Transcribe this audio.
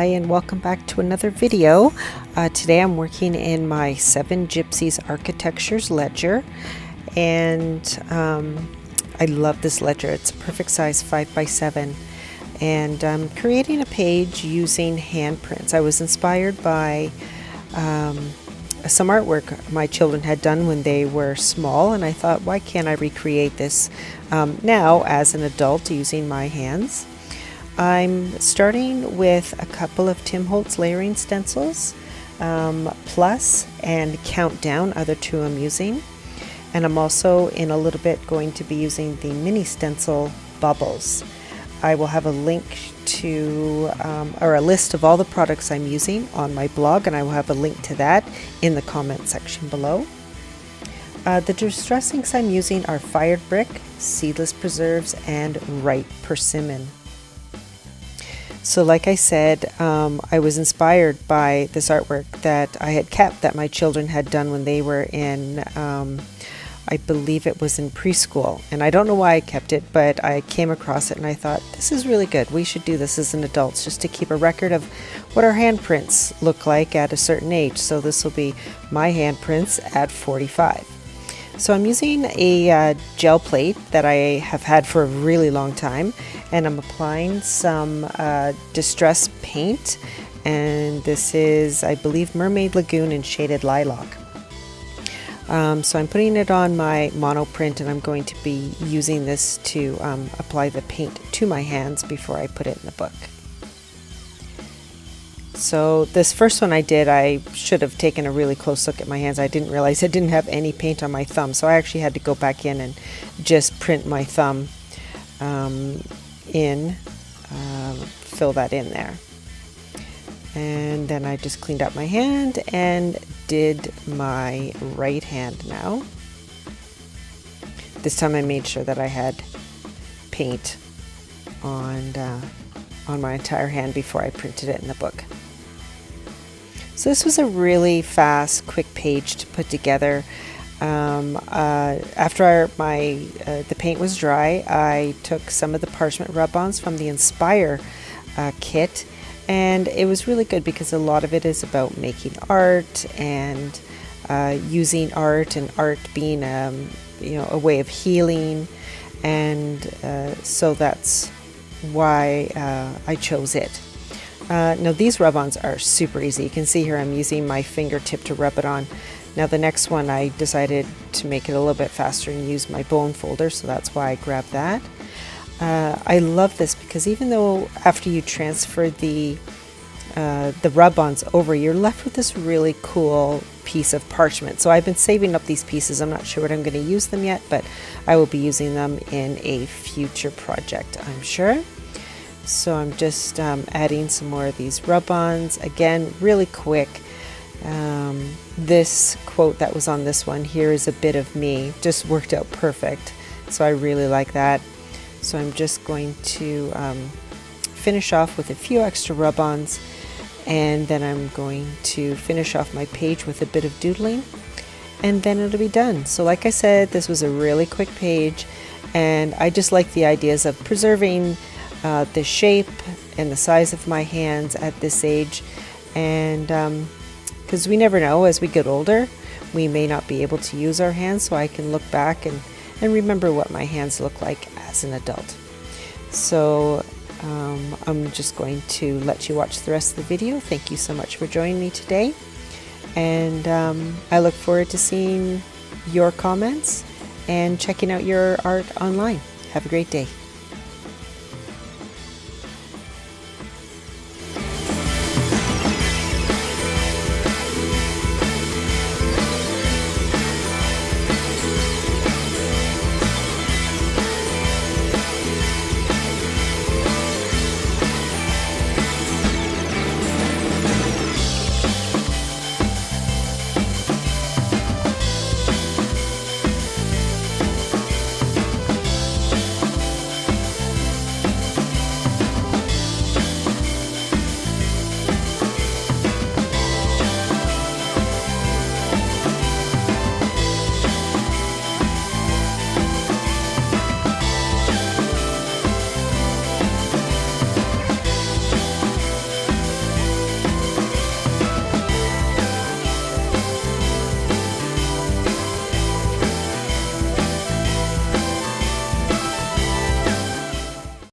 Hi and welcome back to another video. Today I'm working in my Seven Gypsies Architectures ledger, and I love this ledger. It's a perfect size 5x7, and I'm creating a page using handprints. I was inspired by some artwork my children had done when they were small, and I thought, why can't I recreate this now as an adult using my hands? I'm starting with a couple of Tim Holtz layering stencils, Plus and Countdown, other two I'm using. And I'm also in a little bit going to be using the mini stencil Bubbles. I will have a link to, or a list of all the products I'm using on my blog, and I will have a link to that in the comment section below. The distress inks I'm using are Fired Brick, Seedless Preserves, and Ripe Persimmon. So like I said, I was inspired by this artwork that I had kept that my children had done when they were in, I believe it was in preschool. And I don't know why I kept it, but I came across it and I thought, this is really good. We should do this as an adult, just to keep a record of what our handprints look like at a certain age. So this will be my handprints at 45. So I'm using a gel plate that I have had for a really long time, and I'm applying some distress paint, and this is, I believe, Mermaid Lagoon in Shaded Lilac. So I'm putting it on my mono print, and I'm going to be using this to apply the paint to my hands before I put it in the book. So this first one I did, I should have taken a really close look at my hands. I didn't realize I didn't have any paint on my thumb, so I actually had to go back in and just print my thumb fill that in there. And then I just cleaned up my hand and did my right hand now. This time I made sure that I had paint on my entire hand before I printed it in the book. So this was a really fast, quick page to put together. After the paint was dry, I took some of the parchment rub-ons from the Inspire kit, and it was really good because a lot of it is about making art and using art, and art being a way of healing, and so that's why I chose it. Now these rub-ons are super easy. You can see here I'm using my fingertip to rub it on. Now the next one I decided to make it a little bit faster and use my bone folder, so that's why I grabbed that. I love this because even though after you transfer the rub-ons over, you're left with this really cool piece of parchment. So I've been saving up these pieces. I'm not sure what I'm going to use them yet, but I will be using them in a future project, I'm sure. So I'm just adding some more of these rub-ons. Again, really quick. This quote that was on this one, "Here is a bit of me," just worked out perfect. So I really like that. So I'm just going to finish off with a few extra rub-ons, and then I'm going to finish off my page with a bit of doodling, and then it'll be done. So like I said, this was a really quick page, and I just like the ideas of preserving the shape and the size of my hands at this age, and because we never know, as we get older we may not be able to use our hands, so I can look back and remember what my hands look like as an adult. So I'm just going to let you watch the rest of the video. Thank you so much for joining me today, and I look forward to seeing your comments and checking out your art online. Have a great day.